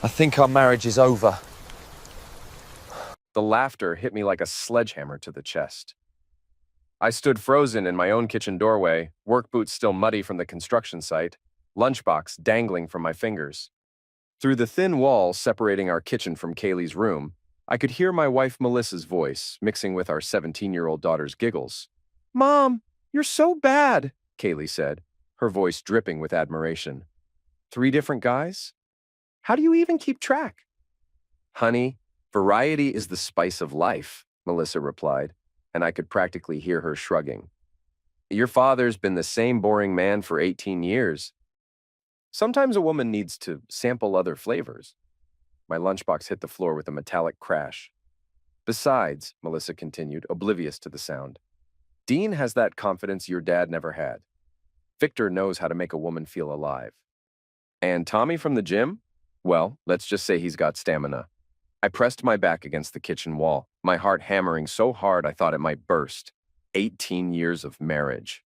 I think our marriage is over. The laughter hit me like a sledgehammer to the chest. I stood frozen in my own kitchen doorway, work boots still muddy from the construction site, lunchbox dangling from my fingers. Through the thin wall separating our kitchen from Kaylee's room, I could hear my wife Melissa's voice mixing with our 17-year-old daughter's giggles. "Mom, you're so bad," Kaylee said, her voice dripping with admiration. "3 different guys? How do you even keep track?" "Honey, variety is the spice of life," Melissa replied, and I could practically hear her shrugging. "Your father's been the same boring man for 18 years. Sometimes a woman needs to sample other flavors." My lunchbox hit the floor with a metallic crash. "Besides," Melissa continued, oblivious to the sound, "Dean has that confidence your dad never had. Victor knows how to make a woman feel alive. And Tommy from the gym? Well, let's just say he's got stamina." I pressed my back against the kitchen wall, my heart hammering so hard I thought it might burst. 18 years of marriage.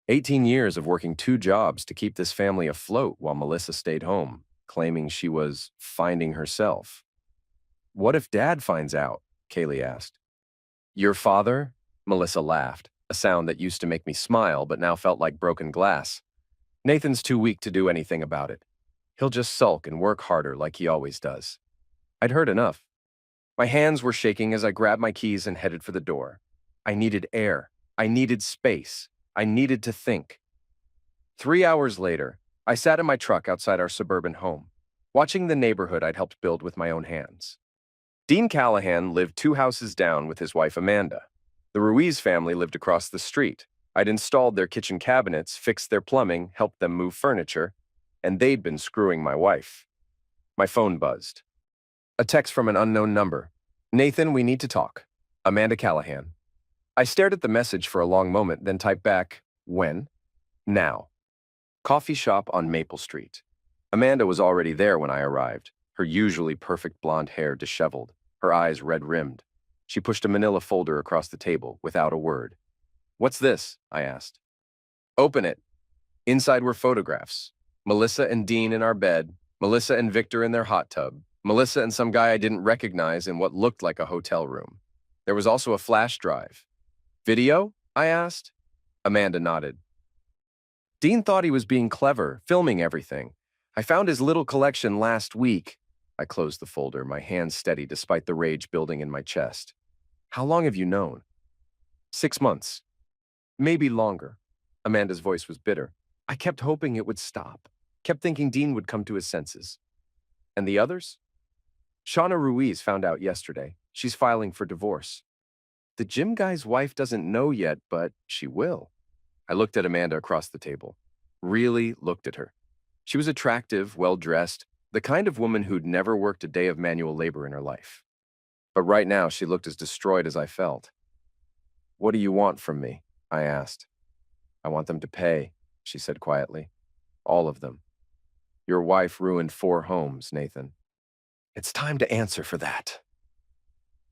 18 years of working 2 jobs to keep this family afloat while Melissa stayed home, claiming she was finding herself. "What if Dad finds out?" Kaylee asked. "Your father?" Melissa laughed, a sound that used to make me smile but now felt like broken glass. "Nathan's too weak to do anything about it. He'll just sulk and work harder like he always does." I'd heard enough. My hands were shaking as I grabbed my keys and headed for the door. I needed air. I needed space. I needed to think. 3 hours later, I sat in my truck outside our suburban home, watching the neighborhood I'd helped build with my own hands. Dean Callahan lived 2 houses down with his wife Amanda. The Ruiz family lived across the street. I'd installed their kitchen cabinets, fixed their plumbing, helped them move furniture, and they'd been screwing my wife. My phone buzzed. A text from an unknown number. "Nathan, we need to talk. Amanda Callahan." I stared at the message for a long moment, then typed back, "When?" "Now." Coffee shop on Maple Street. Amanda was already there when I arrived, her usually perfect blonde hair disheveled, her eyes red-rimmed. She pushed a manila folder across the table without a word. "What's this?" I asked. "Open it." Inside were photographs. Melissa and Dean in our bed, Melissa and Victor in their hot tub, Melissa and some guy I didn't recognize in what looked like a hotel room. There was also a flash drive. "Video?" I asked. Amanda nodded. "Dean thought he was being clever, filming everything. I found his little collection last week." I closed the folder, my hands steady despite the rage building in my chest. "How long have you known?" 6 months. Maybe longer." Amanda's voice was bitter. "I kept hoping it would stop. Kept thinking Dean would come to his senses." "And the others?" "Shauna Ruiz found out yesterday. She's filing for divorce." "The gym guy's wife doesn't know yet, but she will." I looked at Amanda across the table. Really looked at her. She was attractive, well-dressed, the kind of woman who'd never worked a day of manual labor in her life. But right now, she looked as destroyed as I felt. "What do you want from me?" I asked. "I want them to pay," she said quietly. "All of them. Your wife ruined 4 homes, Nathan. It's time to answer for that."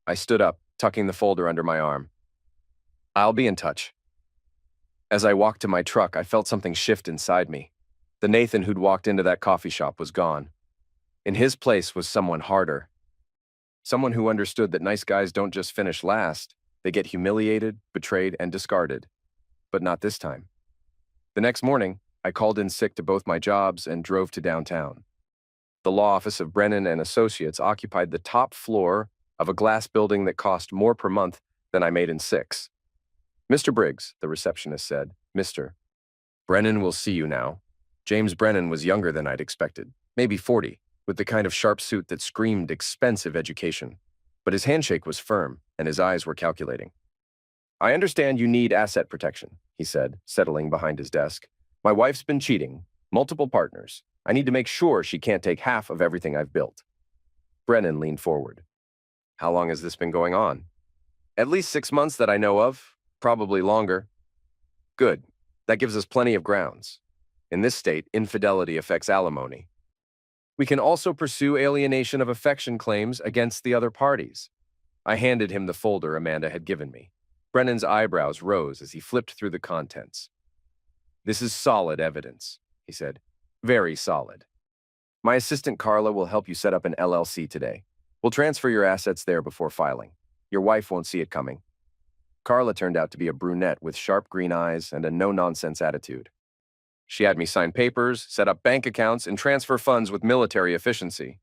I stood up, tucking the folder under my arm. "I'll be in touch." As I walked to my truck, I felt something shift inside me. The Nathan who'd walked into that coffee shop was gone. In his place was someone harder. Someone who understood that nice guys don't just finish last, they get humiliated, betrayed, and discarded. But not this time. The next morning, I called in sick to both my jobs and drove to downtown. The law office of Brennan and Associates occupied the top floor of a glass building that cost more per month than I made in 6. "Mr. Briggs," the receptionist said. "Mr. Brennan will see you now." James Brennan was younger than I'd expected, maybe 40, with the kind of sharp suit that screamed expensive education. But his handshake was firm, and his eyes were calculating. "I understand you need asset protection," he said, settling behind his desk. "My wife's been cheating, multiple partners. I need to make sure she can't take half of everything I've built." Brennan leaned forward. "How long has this been going on?" "At least 6 months that I know of, probably longer." "Good. That gives us plenty of grounds. In this state, infidelity affects alimony. We can also pursue alienation of affection claims against the other parties." I handed him the folder Amanda had given me. Brennan's eyebrows rose as he flipped through the contents. "This is solid evidence," he said. "Very solid." My assistant Carla will help you set up an LLC today. We'll transfer your assets there before filing. Your wife won't see it coming. Carla turned out to be a brunette with sharp green eyes and a no-nonsense attitude. She had me sign papers, set up bank accounts, and transfer funds with military efficiency.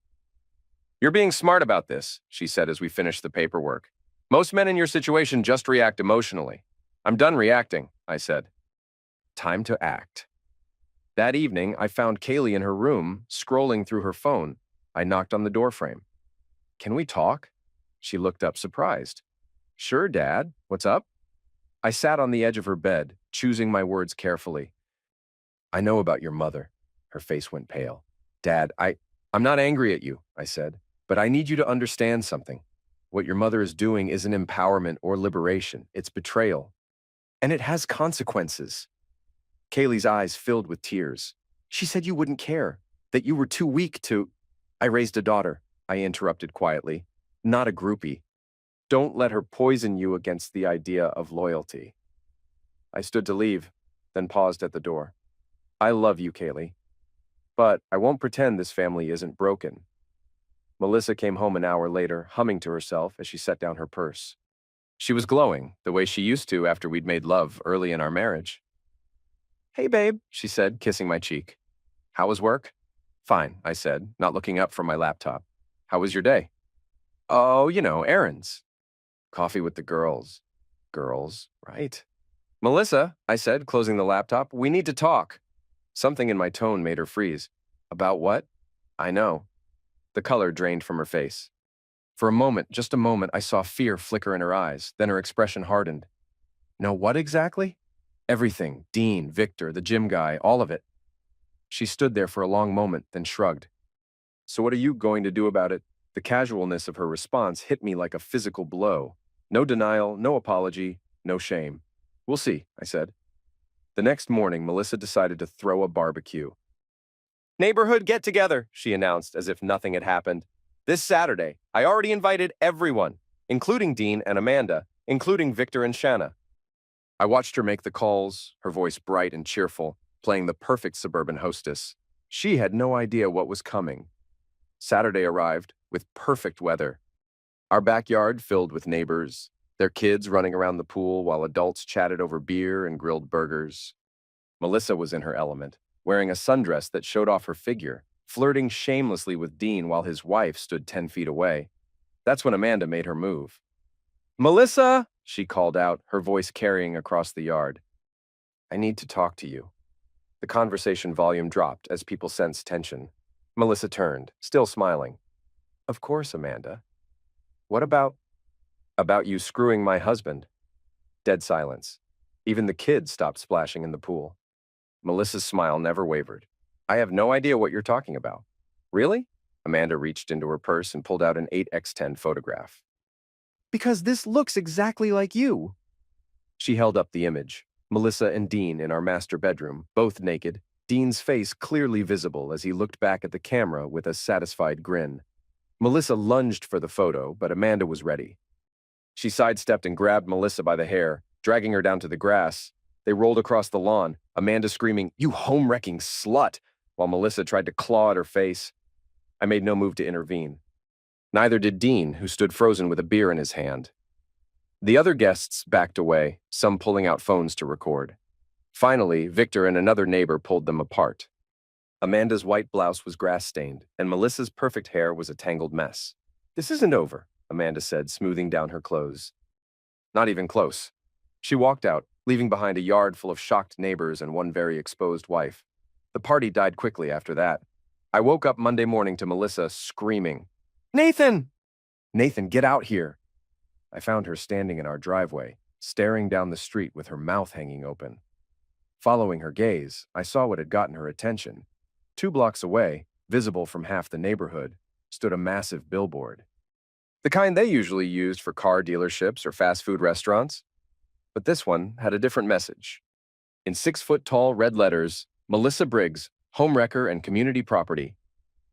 "You're being smart about this," she said as we finished the paperwork. "Most men in your situation just react emotionally." "I'm done reacting," I said. Time to act. That evening, I found Kaylee in her room, scrolling through her phone. I knocked on the doorframe. "Can we talk?" She looked up surprised. "Sure, Dad. What's up?" I sat on the edge of her bed, choosing my words carefully. "I know about your mother." Her face went pale. "Dad, I'm not angry at you," I said, "but I need you to understand something. What your mother is doing isn't empowerment or liberation. It's betrayal. And it has consequences." Kaylee's eyes filled with tears. "She said you wouldn't care, that you were too weak to—" "I raised a daughter," I interrupted quietly, "not a groupie. Don't let her poison you against the idea of loyalty." I stood to leave, then paused at the door. "I love you, Kaylee. But I won't pretend this family isn't broken." Melissa came home an hour later, humming to herself as she set down her purse. She was glowing, the way she used to after we'd made love early in our marriage. "Hey, babe," she said, kissing my cheek. "How was work?" "Fine," I said, not looking up from my laptop. "How was your day?" "Oh, errands." "Coffee with the girls." "Girls, right." "Melissa," I said, closing the laptop, "we need to talk." Something in my tone made her freeze. "About what?" "I know." The color drained from her face. For a moment, just a moment, I saw fear flicker in her eyes, then her expression hardened. "Know what exactly?" "Everything. Dean, Victor, the gym guy, all of it." She stood there for a long moment, then shrugged. "So what are you going to do about it?" The casualness of her response hit me like a physical blow. No denial, no apology, no shame. "We'll see," I said. The next morning, Melissa decided to throw a barbecue. "Neighborhood get-together," she announced as if nothing had happened. "This Saturday. I already invited everyone, including Dean and Amanda, including Victor and Shanna." I watched her make the calls, her voice bright and cheerful, playing the perfect suburban hostess. She had no idea what was coming. Saturday arrived, with perfect weather. Our backyard filled with neighbors, their kids running around the pool while adults chatted over beer and grilled burgers. Melissa was in her element, wearing a sundress that showed off her figure, flirting shamelessly with Dean while his wife stood 10 feet away. That's when Amanda made her move. "Melissa!" she called out, her voice carrying across the yard. "I need to talk to you." The conversation volume dropped as people sensed tension. Melissa turned, still smiling. "Of course, Amanda. What about—" "About you screwing my husband." Dead silence. Even the kids stopped splashing in the pool. Melissa's smile never wavered. "I have no idea what you're talking about." "Really?" Amanda reached into her purse and pulled out an 8x10 photograph. "Because this looks exactly like you." She held up the image. Melissa and Dean in our master bedroom, both naked, Dean's face clearly visible as he looked back at the camera with a satisfied grin. Melissa lunged for the photo, but Amanda was ready. She sidestepped and grabbed Melissa by the hair, dragging her down to the grass. They rolled across the lawn, Amanda screaming, "You home-wrecking slut!" while Melissa tried to claw at her face. I made no move to intervene. Neither did Dean, who stood frozen with a beer in his hand. The other guests backed away, some pulling out phones to record. Finally, Victor and another neighbor pulled them apart. Amanda's white blouse was grass-stained, and Melissa's perfect hair was a tangled mess. "This isn't over," Amanda said, smoothing down her clothes. "Not even close." She walked out, leaving behind a yard full of shocked neighbors and one very exposed wife. The party died quickly after that. I woke up Monday morning to Melissa screaming, "Nathan! Nathan, get out here!" I found her standing in our driveway, staring down the street with her mouth hanging open. Following her gaze, I saw what had gotten her attention. 2 blocks away, visible from half the neighborhood, stood a massive billboard. The kind they usually used for car dealerships or fast food restaurants. But this one had a different message. In 6-foot-tall red letters, Melissa Briggs, homewrecker and community property.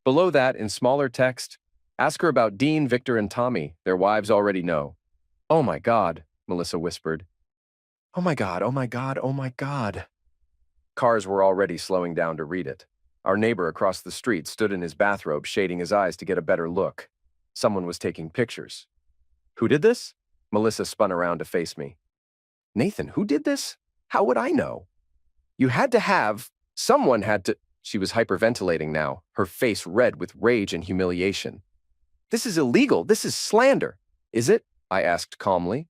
Below that, in smaller text, ask her about Dean, Victor, and Tommy. Their wives already know. "Oh my God," Melissa whispered. "Oh my God, oh my God, oh my God." Cars were already slowing down to read it. Our neighbor across the street stood in his bathrobe, shading his eyes to get a better look. Someone was taking pictures. Who did this? Melissa spun around to face me. Nathan, who did this? How would I know? Someone had to. She was hyperventilating now, her face red with rage and humiliation. This is illegal. This is slander. Is it? I asked calmly.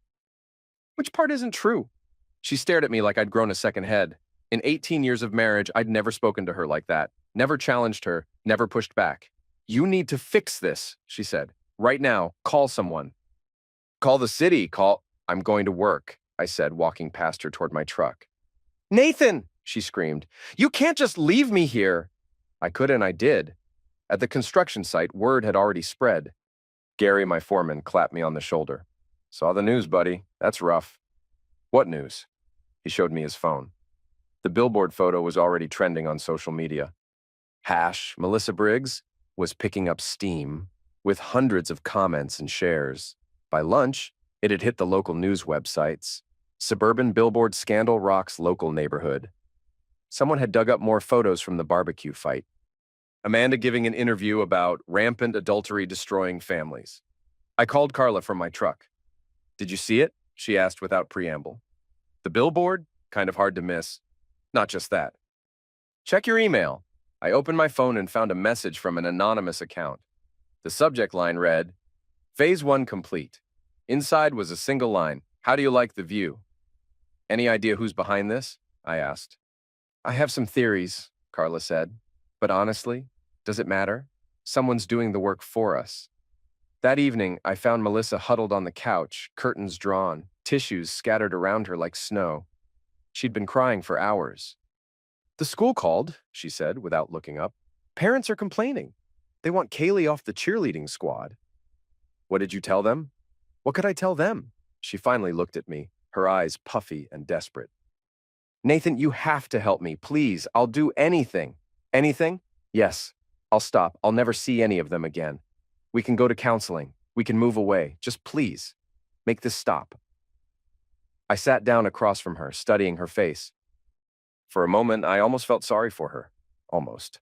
Which part isn't true? She stared at me like I'd grown a second head. In 18 years of marriage, I'd never spoken to her like that, never challenged her, never pushed back. You need to fix this, she said. Right now, call someone. Call the city, I'm going to work, I said, walking past her toward my truck. Nathan, she screamed, you can't just leave me here. I could and I did. At the construction site, word had already spread. Gary, my foreman, clapped me on the shoulder. Saw the news, buddy. That's rough. What news? He showed me his phone. The billboard photo was already trending on social media. Melissa Briggs was picking up steam, with hundreds of comments and shares. By lunch, it had hit the local news websites. Suburban billboard scandal rocks local neighborhood. Someone had dug up more photos from the barbecue fight. Amanda giving an interview about rampant adultery destroying families. I called Carla from my truck. Did you see it? She asked without preamble. The billboard? Kind of hard to miss. Not just that. Check your email. I opened my phone and found a message from an anonymous account. The subject line read, Phase 1 complete. Inside was a single line, how do you like the view? Any idea who's behind this? I asked. I have some theories, Carla said. But honestly, does it matter? Someone's doing the work for us. That evening, I found Melissa huddled on the couch, curtains drawn, tissues scattered around her like snow. She'd been crying for hours. The school called, she said, without looking up. Parents are complaining. They want Kaylee off the cheerleading squad. What did you tell them? What could I tell them? She finally looked at me, her eyes puffy and desperate. Nathan, you have to help me, please. I'll do anything. Anything? Yes. I'll stop. I'll never see any of them again. We can go to counseling. We can move away. Just please, make this stop. I sat down across from her, studying her face. For a moment, I almost felt sorry for her. Almost.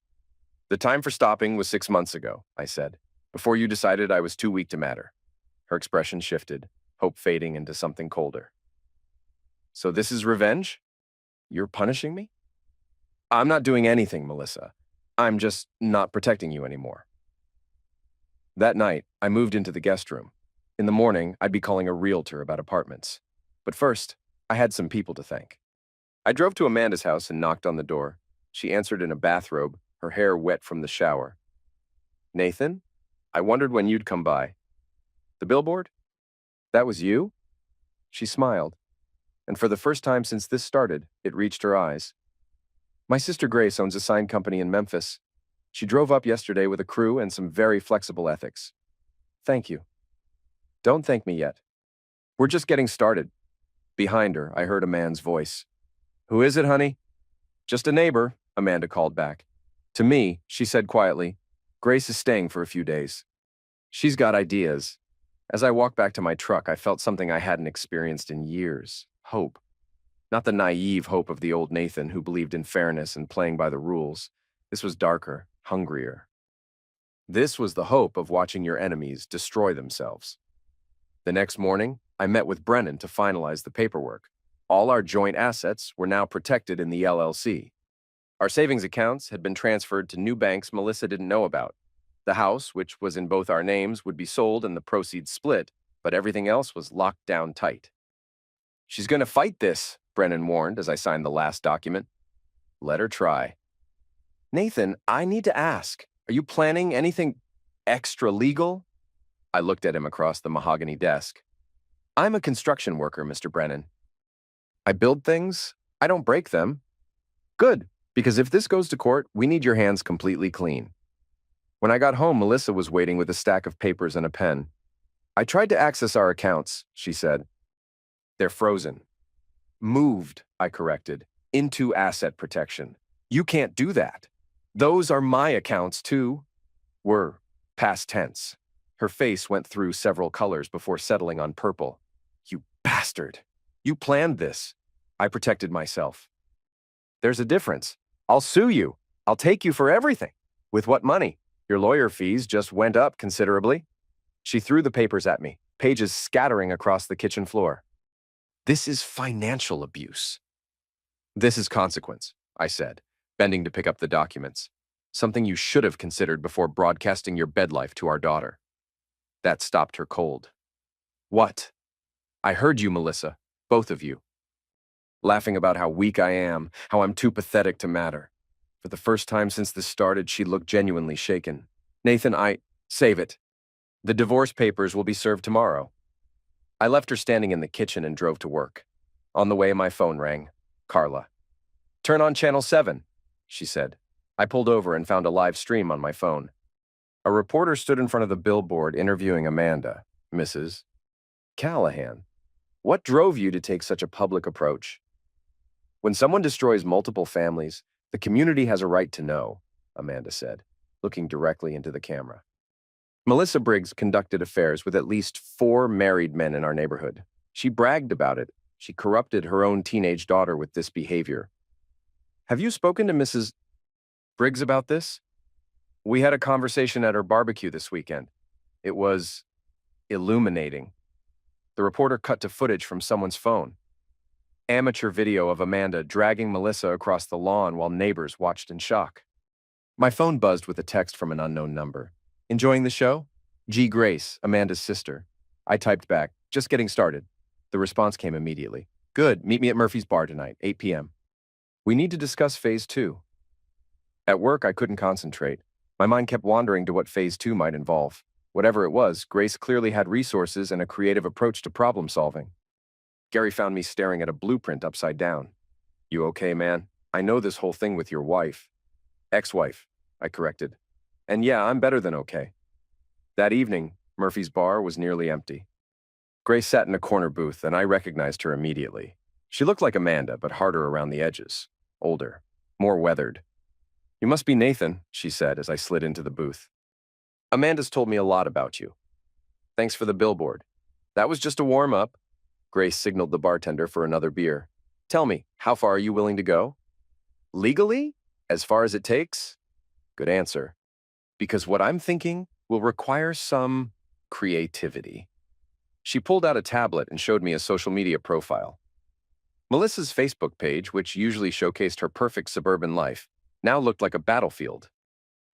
The time for stopping was 6 months ago, I said, before you decided I was too weak to matter. Her expression shifted, hope fading into something colder. So this is revenge? You're punishing me? I'm not doing anything, Melissa. I'm just not protecting you anymore. That night, I moved into the guest room. In the morning, I'd be calling a realtor about apartments. But first, I had some people to thank. I drove to Amanda's house and knocked on the door. She answered in a bathrobe, her hair wet from the shower. Nathan, I wondered when you'd come by. The billboard? That was you? She smiled, and for the first time since this started, it reached her eyes. My sister Grace owns a sign company in Memphis. She drove up yesterday with a crew and some very flexible ethics. Thank you. Don't thank me yet. We're just getting started. Behind her, I heard a man's voice. Who is it, honey? Just a neighbor, Amanda called back. To me, she said quietly, Grace is staying for a few days. She's got ideas. As I walked back to my truck, I felt something I hadn't experienced in years. Hope. Not the naive hope of the old Nathan who believed in fairness and playing by the rules. This was darker, hungrier. This was the hope of watching your enemies destroy themselves. The next morning, I met with Brennan to finalize the paperwork. All our joint assets were now protected in the LLC. Our savings accounts had been transferred to new banks Melissa didn't know about. The house, which was in both our names, would be sold and the proceeds split, but everything else was locked down tight. She's going to fight this, Brennan warned as I signed the last document. Let her try. Nathan, I need to ask, are you planning anything extra legal? I looked at him across the mahogany desk. I'm a construction worker, Mr. Brennan. I build things, I don't break them. Good, because if this goes to court, we need your hands completely clean. When I got home, Melissa was waiting with a stack of papers and a pen. I tried to access our accounts, she said. They're frozen. Moved, I corrected, into asset protection. You can't do that. Those are my accounts, too. Were past tense. Her face went through several colors before settling on purple. You bastard. You planned this. I protected myself. There's a difference. I'll sue you. I'll take you for everything. With what money? Your lawyer fees just went up considerably. She threw the papers at me, pages scattering across the kitchen floor. This is financial abuse. This is consequence, I said, bending to pick up the documents. Something you should have considered before broadcasting your bed life to our daughter. That stopped her cold. What? I heard you, Melissa, both of you. Laughing about how weak I am, how I'm too pathetic to matter. For the first time since this started, she looked genuinely shaken. Nathan, save it. The divorce papers will be served tomorrow. I left her standing in the kitchen and drove to work. On the way, my phone rang. Carla. Turn on channel 7, she said. I pulled over and found a live stream on my phone. A reporter stood in front of the billboard interviewing Amanda, Mrs. Callahan. What drove you to take such a public approach? When someone destroys multiple families, the community has a right to know, Amanda said, looking directly into the camera. Melissa Briggs conducted affairs with at least 4 married men in our neighborhood. She bragged about it. She corrupted her own teenage daughter with this behavior. Have you spoken to Mrs. Briggs about this? We had a conversation at her barbecue this weekend. It was illuminating. The reporter cut to footage from someone's phone. Amateur video of Amanda dragging Melissa across the lawn while neighbors watched in shock. My phone buzzed with a text from an unknown number. Enjoying the show? G. Grace, Amanda's sister. I typed back, just getting started. The response came immediately. Good, meet me at Murphy's Bar tonight, 8 p.m. We need to discuss Phase 2. At work, I couldn't concentrate. My mind kept wandering to what Phase 2 might involve. Whatever it was, Grace clearly had resources and a creative approach to problem solving. Gary found me staring at a blueprint upside down. You okay, man? I know this whole thing with your wife. Ex-wife, I corrected. And yeah, I'm better than okay. That evening, Murphy's Bar was nearly empty. Grace sat in a corner booth, and I recognized her immediately. She looked like Amanda, but harder around the edges. Older. More weathered. You must be Nathan, she said as I slid into the booth. Amanda's told me a lot about you. Thanks for the billboard. That was just a warm-up. Grace signaled the bartender for another beer. Tell me, how far are you willing to go? Legally? As far as it takes? Good answer. Because what I'm thinking will require some creativity. She pulled out a tablet and showed me a social media profile. Melissa's Facebook page, which usually showcased her perfect suburban life, now looked like a battlefield.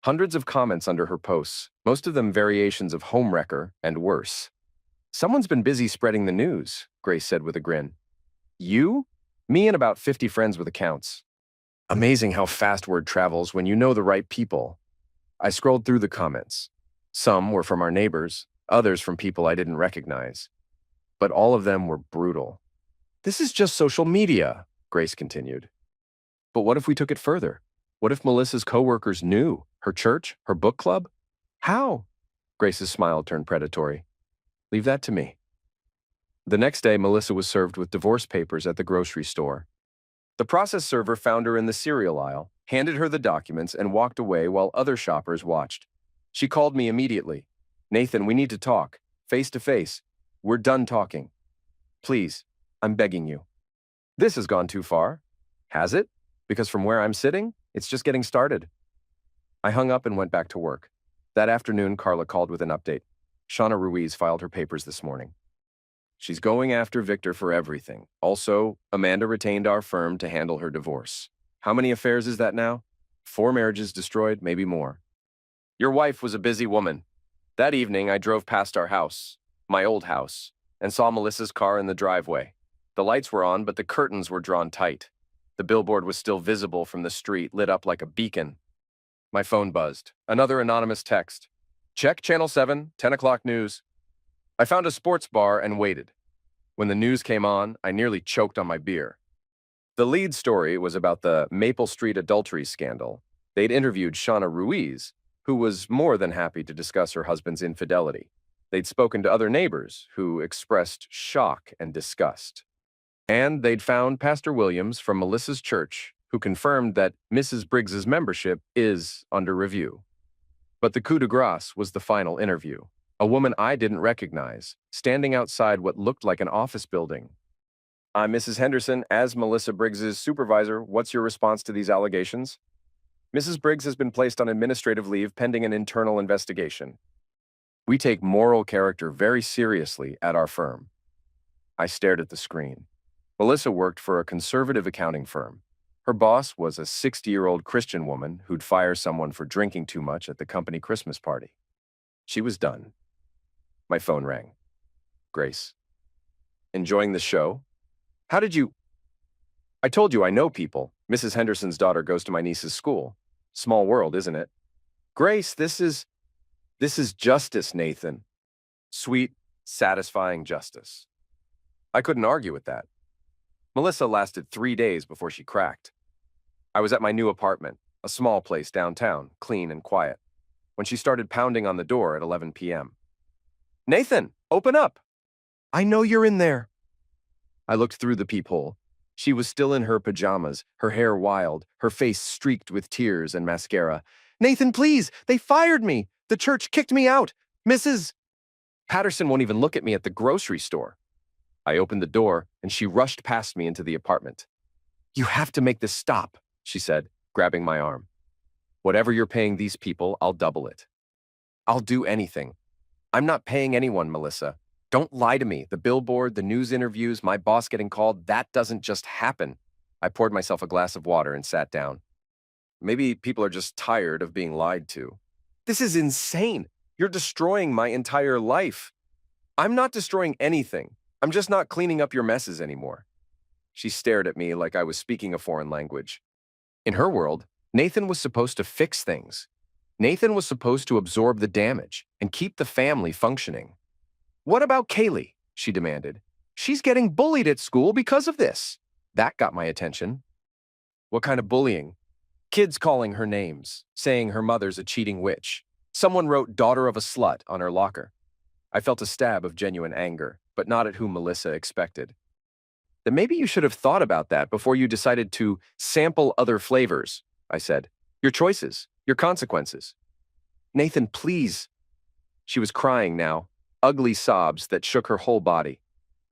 Hundreds of comments under her posts, most of them variations of homewrecker and worse. Someone's been busy spreading the news, Grace said with a grin. You? Me and about 50 friends with accounts. Amazing how fast word travels when you know the right people. I scrolled through the comments. Some were from our neighbors, others from people I didn't recognize. But all of them were brutal. This is just social media, Grace continued. But what if we took it further? What if Melissa's coworkers knew? Her church? Her book club? How? Grace's smile turned predatory. Leave that to me. The next day, Melissa was served with divorce papers at the grocery store. The process server found her in the cereal aisle, handed her the documents, and walked away while other shoppers watched. She called me immediately. Nathan, we need to talk. Face to face. We're done talking. Please, I'm begging you. This has gone too far. Has it? Because from where I'm sitting, it's just getting started. I hung up and went back to work. That afternoon, Carla called with an update. Shauna Ruiz filed her papers this morning. She's going after Victor for everything. Also, Amanda retained our firm to handle her divorce. How many affairs is that now? 4 marriages destroyed, maybe more. Your wife was a busy woman. That evening, I drove past our house, my old house, and saw Melissa's car in the driveway. The lights were on, but the curtains were drawn tight. The billboard was still visible from the street, lit up like a beacon. My phone buzzed. Another anonymous text. Check Channel 7, 10 o'clock news. I found a sports bar and waited. When the news came on, I nearly choked on my beer. The lead story was about the Maple Street adultery scandal. They'd interviewed Shauna Ruiz, who was more than happy to discuss her husband's infidelity. They'd spoken to other neighbors who expressed shock and disgust. And they'd found Pastor Williams from Melissa's church, who confirmed that Mrs. Briggs's membership is under review. But the coup de grace was the final interview. A woman I didn't recognize, standing outside what looked like an office building. I'm Mrs. Henderson. As Melissa Briggs's supervisor, what's your response to these allegations? Mrs. Briggs has been placed on administrative leave pending an internal investigation. We take moral character very seriously at our firm. I stared at the screen. Melissa worked for a conservative accounting firm. Her boss was a 60-year-old Christian woman who'd fire someone for drinking too much at the company Christmas party. She was done. My phone rang. Grace. Enjoying the show? How did you... I told you I know people. Mrs. Henderson's daughter goes to my niece's school. Small world, isn't it? Grace, this is justice, Nathan. Sweet, satisfying justice. I couldn't argue with that. Melissa lasted 3 days before she cracked. I was at my new apartment, a small place downtown, clean and quiet, when she started pounding on the door at 11 p.m. Nathan, open up! I know you're in there. I looked through the peephole. She was still in her pajamas, her hair wild, her face streaked with tears and mascara. Nathan, please! They fired me! The church kicked me out! Mrs. Patterson won't even look at me at the grocery store. I opened the door, and she rushed past me into the apartment. You have to make this stop, she said, grabbing my arm. Whatever you're paying these people, I'll double it. I'll do anything. I'm not paying anyone, Melissa. Don't lie to me. The billboard, the news interviews, my boss getting called, that doesn't just happen. I poured myself a glass of water and sat down. Maybe people are just tired of being lied to. This is insane. You're destroying my entire life. I'm not destroying anything. I'm just not cleaning up your messes anymore. She stared at me like I was speaking a foreign language. In her world, Nathan was supposed to fix things. Nathan was supposed to absorb the damage and keep the family functioning. What about Kaylee? She demanded. She's getting bullied at school because of this. That got my attention. What kind of bullying? Kids calling her names, saying her mother's a cheating witch. Someone wrote daughter of a slut on her locker. I felt a stab of genuine anger, but not at whom Melissa expected. Then maybe you should have thought about that before you decided to sample other flavors, I said. Your choices, your consequences. Nathan, please. She was crying now, ugly sobs that shook her whole body.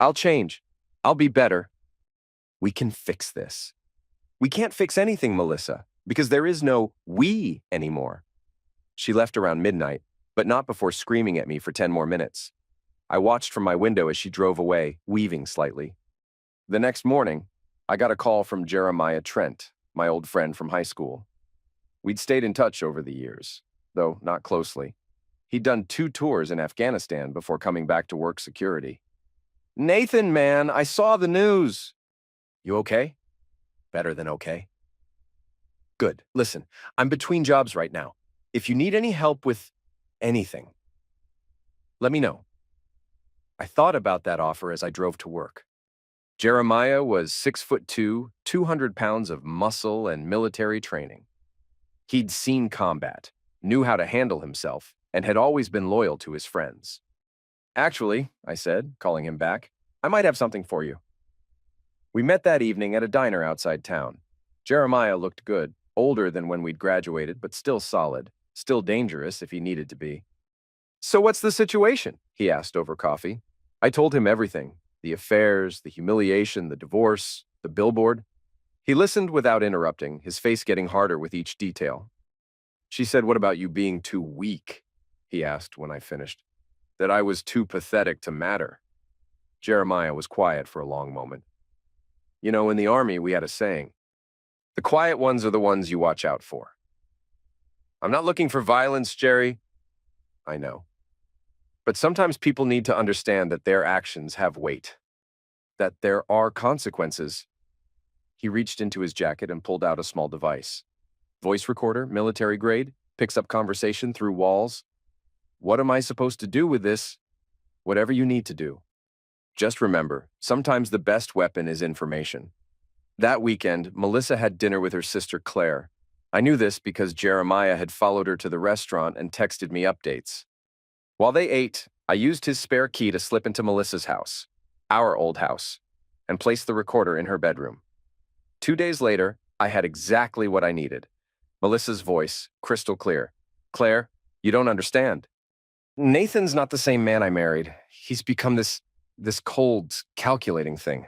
I'll change. I'll be better. We can fix this. We can't fix anything, Melissa, because there is no we anymore. She left around midnight, but not before screaming at me for 10 more minutes. I watched from my window as she drove away, weaving slightly. The next morning, I got a call from Jeremiah Trent, my old friend from high school. We'd stayed in touch over the years, though not closely. He'd done 2 tours in Afghanistan before coming back to work security. Nathan, man, I saw the news. You okay? Better than okay. Good. Listen, I'm between jobs right now. If you need any help with anything, let me know. I thought about that offer as I drove to work. Jeremiah was 6'2", 200 pounds of muscle and military training. He'd seen combat, knew how to handle himself, and had always been loyal to his friends. Actually, I said, calling him back, I might have something for you. We met that evening at a diner outside town. Jeremiah looked good, older than when we'd graduated, but still solid, still dangerous if he needed to be. So what's the situation? He asked over coffee. I told him everything, the affairs, the humiliation, the divorce, the billboard. He listened without interrupting, his face getting harder with each detail. She said, what about you being too weak? He asked when I finished. That I was too pathetic to matter. Jeremiah was quiet for a long moment. You know, in the army, we had a saying, the quiet ones are the ones you watch out for. I'm not looking for violence, Jerry. I know. But sometimes people need to understand that their actions have weight, that there are consequences. He reached into his jacket and pulled out a small device. Voice recorder, military grade, picks up conversation through walls. What am I supposed to do with this? Whatever you need to do. Just remember, sometimes the best weapon is information. That weekend, Melissa had dinner with her sister Claire. I knew this because Jeremiah had followed her to the restaurant and texted me updates. While they ate, I used his spare key to slip into Melissa's house, our old house, and place the recorder in her bedroom. 2 days later, I had exactly what I needed. Melissa's voice, crystal clear. Claire, you don't understand. Nathan's not the same man I married. He's become this cold, calculating thing.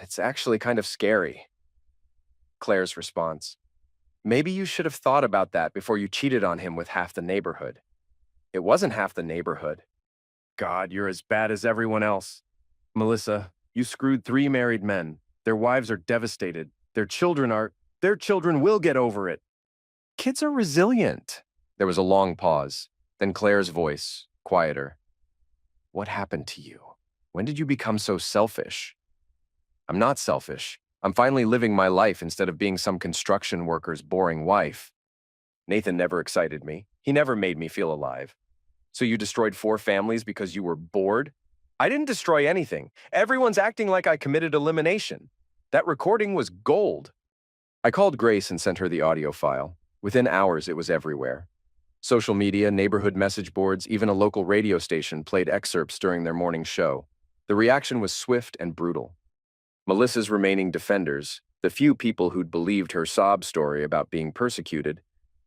It's actually kind of scary. Claire's response. Maybe you should have thought about that before you cheated on him with half the neighborhood. It wasn't half the neighborhood. God, you're as bad as everyone else. Melissa, you screwed 3 married men. Their wives are devastated. Their children will get over it. Kids are resilient. There was a long pause. Then Claire's voice, quieter. What happened to you? When did you become so selfish? I'm not selfish. I'm finally living my life instead of being some construction worker's boring wife. Nathan never excited me. He never made me feel alive. So you destroyed 4 families because you were bored? I didn't destroy anything. Everyone's acting like I committed elimination. That recording was gold. I called Grace and sent her the audio file. Within hours, it was everywhere. Social media, neighborhood message boards, even a local radio station played excerpts during their morning show. The reaction was swift and brutal. Melissa's remaining defenders, the few people who'd believed her sob story about being persecuted,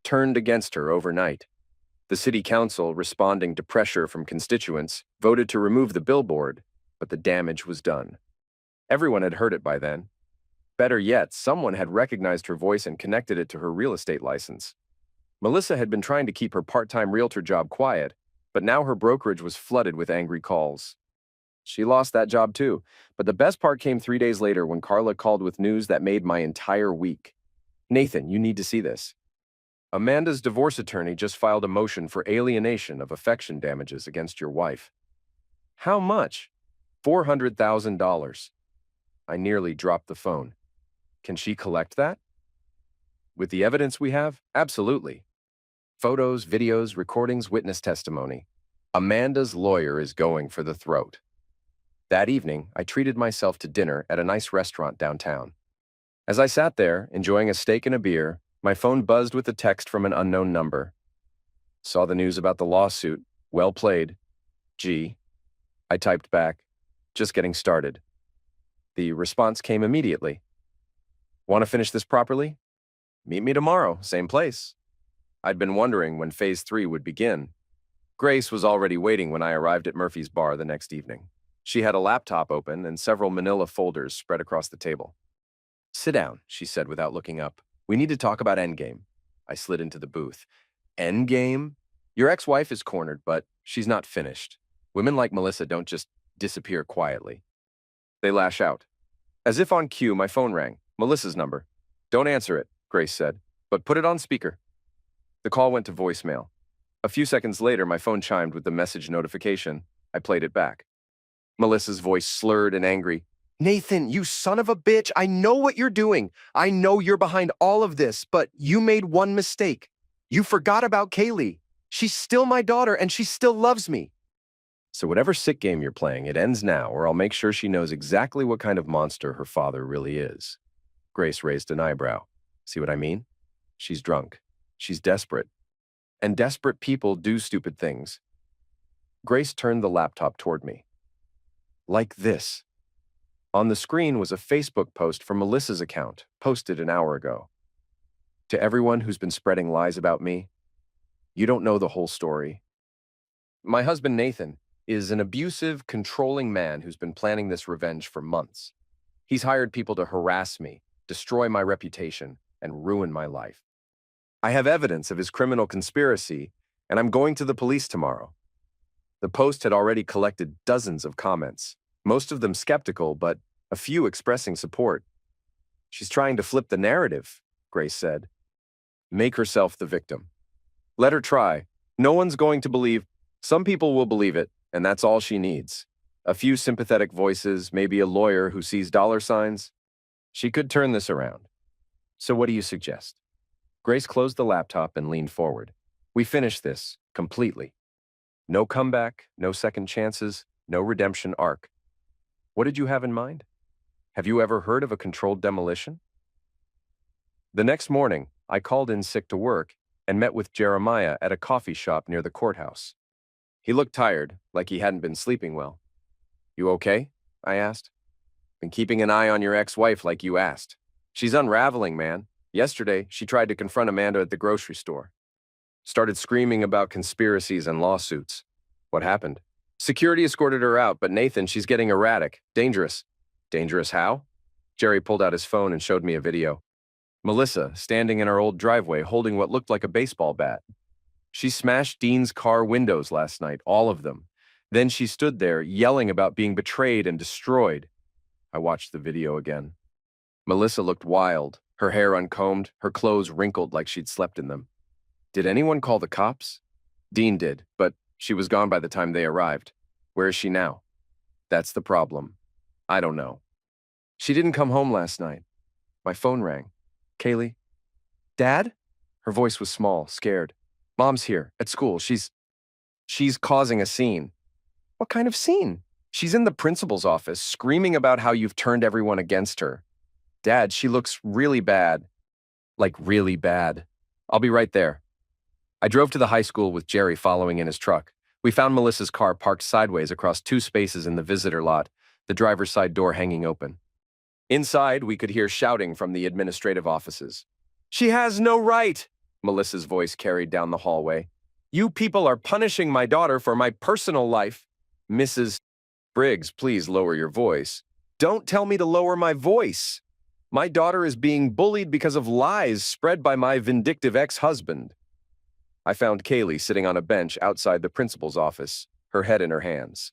turned against her overnight. The city council, responding to pressure from constituents, voted to remove the billboard, but the damage was done. Everyone had heard it by then. Better yet, someone had recognized her voice and connected it to her real estate license. Melissa had been trying to keep her part-time realtor job quiet, but now her brokerage was flooded with angry calls. She lost that job too, but the best part came 3 days later when Carla called with news that made my entire week. Nathan, you need to see this. Amanda's divorce attorney just filed a motion for alienation of affection damages against your wife. How much? $400,000. I nearly dropped the phone. Can she collect that? With the evidence we have? Absolutely. Photos, videos, recordings, witness testimony. Amanda's lawyer is going for the throat. That evening, I treated myself to dinner at a nice restaurant downtown. As I sat there, enjoying a steak and a beer, my phone buzzed with a text from an unknown number. Saw the news about the lawsuit. Well played. Gee. I typed back, just getting started. The response came immediately. Want to finish this properly? Meet me tomorrow, same place. I'd been wondering when Phase 3 would begin. Grace was already waiting when I arrived at Murphy's bar the next evening. She had a laptop open and several manila folders spread across the table. Sit down, she said without looking up. We need to talk about Endgame. I slid into the booth. Endgame? Your ex-wife is cornered, but she's not finished. Women like Melissa don't just disappear quietly. They lash out. As if on cue, my phone rang. Melissa's number. Don't answer it, Grace said, but put it on speaker. The call went to voicemail. A few seconds later, my phone chimed with the message notification. I played it back. Melissa's voice slurred and angry. Nathan, you son of a bitch, I know what you're doing. I know you're behind all of this, but you made one mistake. You forgot about Kaylee. She's still my daughter and she still loves me. So whatever sick game you're playing, it ends now, or I'll make sure she knows exactly what kind of monster her father really is. Grace raised an eyebrow. See what I mean? She's drunk. She's desperate. And desperate people do stupid things. Grace turned the laptop toward me. Like this. On the screen was a Facebook post from Melissa's account, posted an hour ago. To everyone who's been spreading lies about me, you don't know the whole story. My husband, Nathan, is an abusive, controlling man who's been planning this revenge for months. He's hired people to harass me, destroy my reputation, and ruin my life. I have evidence of his criminal conspiracy, and I'm going to the police tomorrow. The post had already collected dozens of comments, most of them skeptical, but a few expressing support. She's trying to flip the narrative, Grace said. Make herself the victim. Let her try. No one's going to believe. Some people will believe it, and that's all she needs. A few sympathetic voices, maybe a lawyer who sees dollar signs. She could turn this around. So what do you suggest? Grace closed the laptop and leaned forward. We finish this completely. No comeback, no second chances, no redemption arc. What did you have in mind? Have you ever heard of a controlled demolition? The next morning, I called in sick to work and met with Jeremiah at a coffee shop near the courthouse. He looked tired, like he hadn't been sleeping well. You okay? I asked. Been keeping an eye on your ex-wife like you asked. She's unraveling, man. Yesterday, she tried to confront Amanda at the grocery store. Started screaming about conspiracies and lawsuits. What happened? Security escorted her out, but Nathan, she's getting erratic. Dangerous. Dangerous how? Jerry pulled out his phone and showed me a video. Melissa, standing in our old driveway holding what looked like a baseball bat. She smashed Dean's car windows last night, all of them. Then she stood there, yelling about being betrayed and destroyed. I watched the video again. Melissa looked wild, her hair uncombed, her clothes wrinkled like she'd slept in them. Did anyone call the cops? Dean did, but she was gone by the time they arrived. Where is she now? That's the problem. I don't know. She didn't come home last night. My phone rang. Kaylee? Dad? Her voice was small, scared. Mom's here, at school. She's causing a scene. What kind of scene? She's in the principal's office, screaming about how you've turned everyone against her. Dad, she looks really bad. Like really bad. I'll be right there. I drove to the high school with Jerry following in his truck. We found Melissa's car parked sideways across 2 spaces in the visitor lot, the driver's side door hanging open. Inside, we could hear shouting from the administrative offices. She has no right, Melissa's voice carried down the hallway. You people are punishing my daughter for my personal life. Mrs. Briggs, please lower your voice. Don't tell me to lower my voice. My daughter is being bullied because of lies spread by my vindictive ex-husband. I found Kaylee sitting on a bench outside the principal's office, her head in her hands.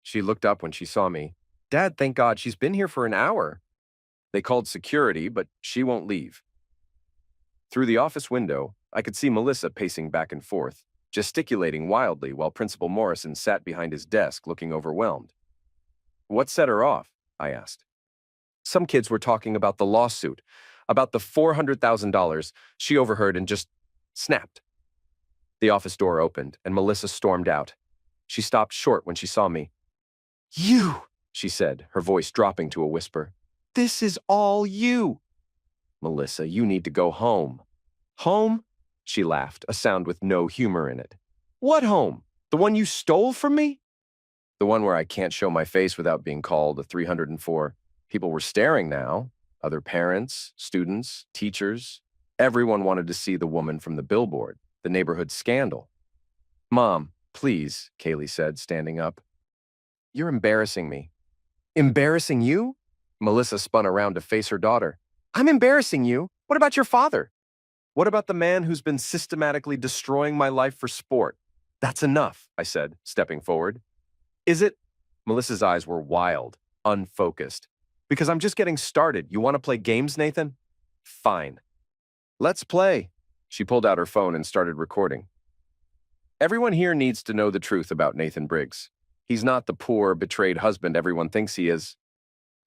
She looked up when she saw me. Dad, thank God, she's been here for an hour. They called security, but she won't leave. Through the office window, I could see Melissa pacing back and forth, gesticulating wildly while Principal Morrison sat behind his desk looking overwhelmed. What set her off? I asked. Some kids were talking about the lawsuit, about the $400,000 she overheard and just snapped. The office door opened, and Melissa stormed out. She stopped short when she saw me. You, she said, her voice dropping to a whisper. This is all you. Melissa, you need to go home. Home? She laughed, a sound with no humor in it. What home? The one you stole from me? The one where I can't show my face without being called a 304. People were staring now. Other parents, students, teachers. Everyone wanted to see the woman from the billboard, the neighborhood scandal. Mom, please, Kaylee said, standing up. You're embarrassing me. Embarrassing you? Melissa spun around to face her daughter. I'm embarrassing you? What about your father? What about the man who's been systematically destroying my life for sport? That's enough, I said, stepping forward. Is it? Melissa's eyes were wild, unfocused. Because I'm just getting started. You want to play games, Nathan? Fine. Let's play. She pulled out her phone and started recording. Everyone here needs to know the truth about Nathan Briggs. He's not the poor, betrayed husband everyone thinks he is.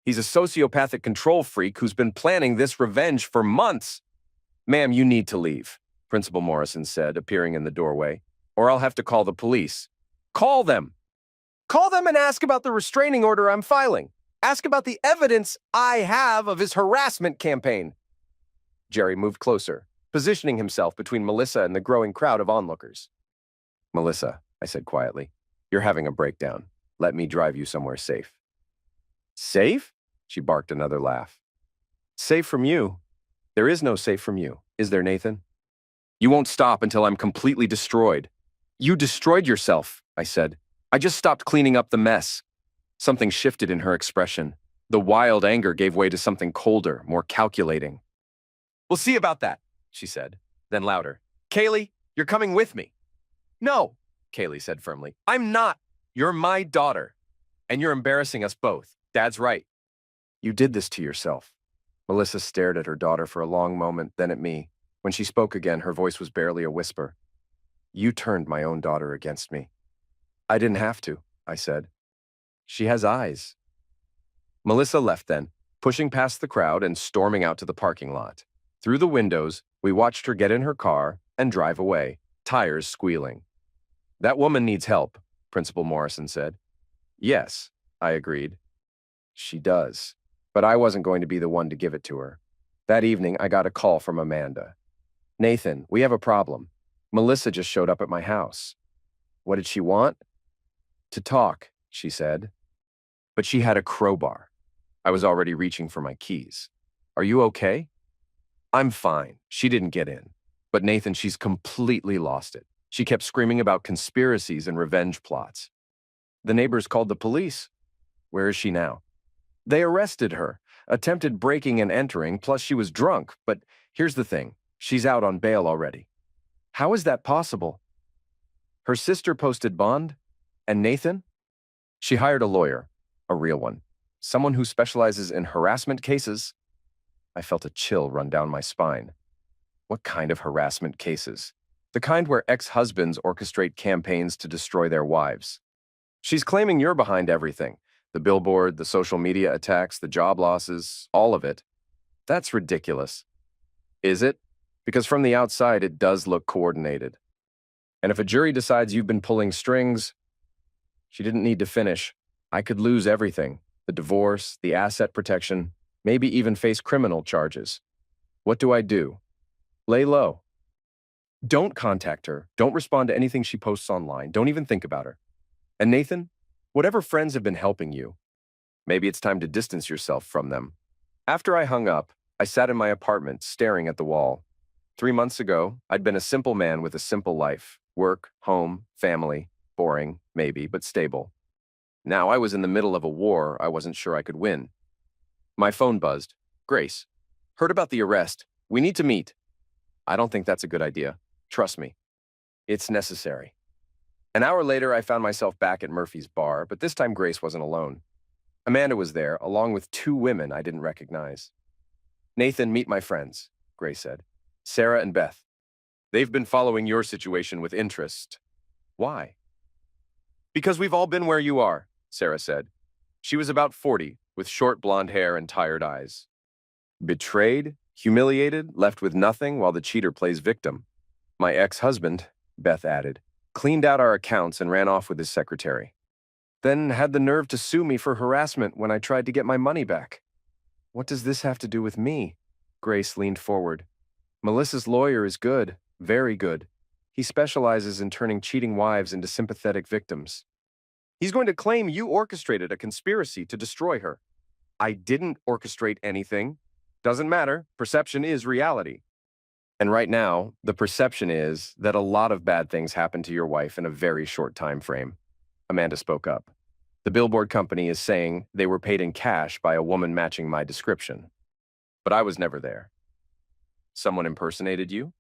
He's a sociopathic control freak who's been planning this revenge for months. Ma'am, you need to leave, Principal Morrison said, appearing in the doorway, or I'll have to call the police. Call them. Call them and ask about the restraining order I'm filing. Ask about the evidence I have of his harassment campaign. Jerry moved closer, positioning himself between Melissa and the growing crowd of onlookers. Melissa, I said quietly, you're having a breakdown. Let me drive you somewhere safe. Safe? She barked another laugh. Safe from you? There is no safe from you, is there, Nathan? You won't stop until I'm completely destroyed. You destroyed yourself, I said. I just stopped cleaning up the mess. Something shifted in her expression. The wild anger gave way to something colder, more calculating. We'll see about that, she said, then louder. Kaylee, you're coming with me. No, Kaylee said firmly. I'm not. You're my daughter. And you're embarrassing us both. Dad's right. You did this to yourself. Melissa stared at her daughter for a long moment, then at me. When she spoke again, her voice was barely a whisper. You turned my own daughter against me. I didn't have to, I said. She has eyes. Melissa left then, pushing past the crowd and storming out to the parking lot. Through the windows, we watched her get in her car and drive away, tires squealing. That woman needs help, Principal Morrison said. Yes, I agreed. She does. But I wasn't going to be the one to give it to her. That evening, I got a call from Amanda. Nathan, we have a problem. Melissa just showed up at my house. What did she want? To talk, she said. But she had a crowbar. I was already reaching for my keys. Are you okay? I'm fine. She didn't get in. But Nathan, she's completely lost it. She kept screaming about conspiracies and revenge plots. The neighbors called the police. Where is she now? They arrested her, attempted breaking and entering, plus she was drunk, but Here's the thing. She's out on bail already. How is that possible? Her sister posted bond? And Nathan? She hired a lawyer, a real one, someone who specializes in harassment cases. I felt a chill run down my spine. What kind of harassment cases? The kind where ex-husbands orchestrate campaigns to destroy their wives. She's claiming you're behind everything. The billboard, the social media attacks, the job losses, all of it. That's ridiculous. Is it? Because from the outside, it does look coordinated. And if a jury decides you've been pulling strings, she didn't need to finish. I could lose everything. The divorce, the asset protection, maybe even face criminal charges. What do I do? Lay low. Don't contact her. Don't respond to anything she posts online. Don't even think about her. And Nathan, whatever friends have been helping you, maybe it's time to distance yourself from them. After I hung up, I sat in my apartment staring at the wall. 3 months ago, I'd been a simple man with a simple life. Work, home, family, boring, maybe, but stable. Now I was in the middle of a war I wasn't sure I could win. My phone buzzed. Grace, heard about the arrest. We need to meet. I don't think that's a good idea. Trust me. It's necessary. An hour later, I found myself back at Murphy's bar, but this time Grace wasn't alone. Amanda was there, along with 2 women I didn't recognize. Nathan, meet my friends, Grace said. Sarah and Beth. They've been following your situation with interest. Why? Because we've all been where you are, Sarah said. She was about 40, with short blonde hair and tired eyes. Betrayed, humiliated, left with nothing while the cheater plays victim. My ex-husband, Beth added, cleaned out our accounts and ran off with his secretary. Then had the nerve to sue me for harassment when I tried to get my money back. What does this have to do with me? Grace leaned forward. Melissa's lawyer is good, very good. He specializes in turning cheating wives into sympathetic victims. He's going to claim you orchestrated a conspiracy to destroy her. I didn't orchestrate anything. Doesn't matter. Perception is reality. And right now, the perception is that a lot of bad things happened to your wife in a very short time frame. Amanda spoke up. The billboard company is saying they were paid in cash by a woman matching my description. But I was never there. Someone impersonated you?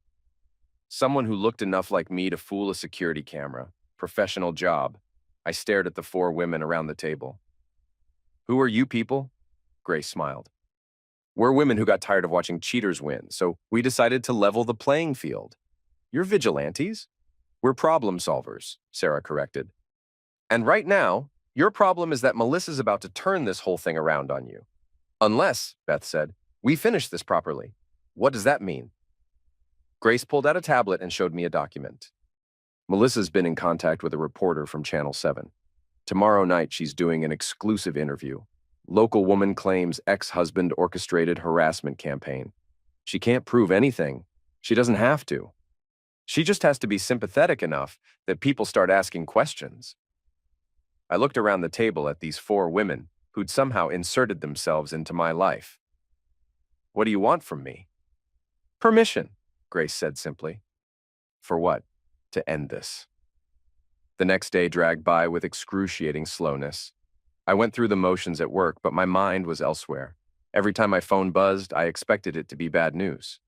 Someone who looked enough like me to fool a security camera. Professional job. I stared at the 4 women around the table. Who are you people? Grace smiled. We're women who got tired of watching cheaters win, so we decided to level the playing field. You're vigilantes? We're problem solvers, Sarah corrected. And right now, your problem is that Melissa's about to turn this whole thing around on you. Unless, Beth said, we finish this properly. What does that mean? Grace pulled out a tablet and showed me a document. Melissa's been in contact with a reporter from Channel 7. Tomorrow night, she's doing an exclusive interview. Local woman claims ex-husband orchestrated harassment campaign. She can't prove anything. She doesn't have to. She just has to be sympathetic enough that people start asking questions. I looked around the table at these 4 women who'd somehow inserted themselves into my life. What do you want from me? Permission, Grace said simply. For what? To end this. The next day dragged by with excruciating slowness. I went through the motions at work, but my mind was elsewhere. Every time my phone buzzed, I expected it to be bad news.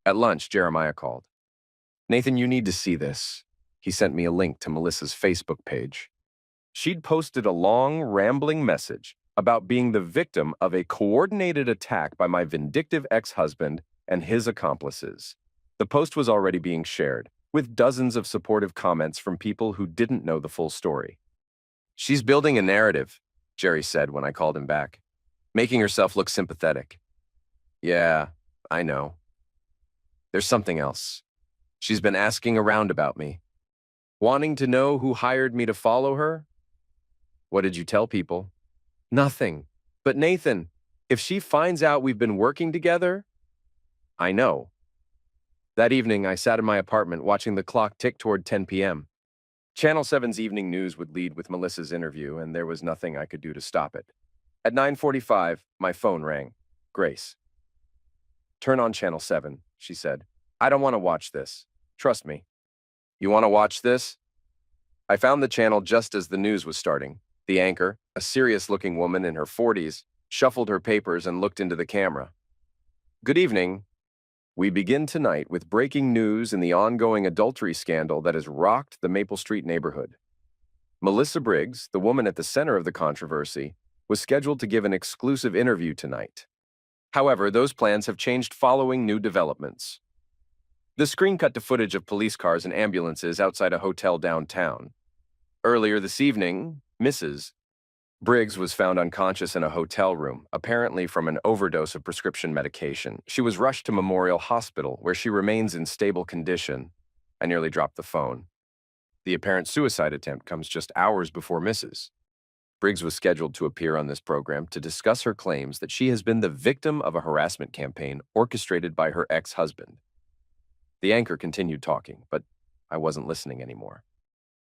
At lunch, Jeremiah called. Nathan, you need to see this. He sent me a link to Melissa's Facebook page. She'd posted a long, rambling message about being the victim of a coordinated attack by my vindictive ex-husband and his accomplices. The post was already being shared, with dozens of supportive comments from people who didn't know the full story. She's building a narrative, Jerry said when I called him back, making herself look sympathetic. Yeah, I know. There's something else. She's been asking around about me, wanting to know who hired me to follow her. What did you tell people? Nothing. But Nathan, if she finds out we've been working together, I know. That evening, I sat in my apartment watching the clock tick toward 10 p.m. Channel 7's evening news would lead with Melissa's interview, and there was nothing I could do to stop it. At 9:45, my phone rang. Grace. Turn on Channel 7, she said. I don't want to watch this. Trust me. You want to watch this? I found the channel just as the news was starting. The anchor, a serious-looking woman in her 40s, shuffled her papers and looked into the camera. Good evening. We begin tonight with breaking news in the ongoing adultery scandal that has rocked the Maple Street neighborhood. Melissa Briggs, the woman at the center of the controversy, was scheduled to give an exclusive interview tonight. However, those plans have changed following new developments. The screen cut to footage of police cars and ambulances outside a hotel downtown. Earlier this evening, Mrs. Briggs was found unconscious in a hotel room, apparently from an overdose of prescription medication. She was rushed to Memorial Hospital, where she remains in stable condition. I nearly dropped the phone. The apparent suicide attempt comes just hours before Mrs. Briggs was scheduled to appear on this program to discuss her claims that she has been the victim of a harassment campaign orchestrated by her ex-husband. The anchor continued talking, but I wasn't listening anymore.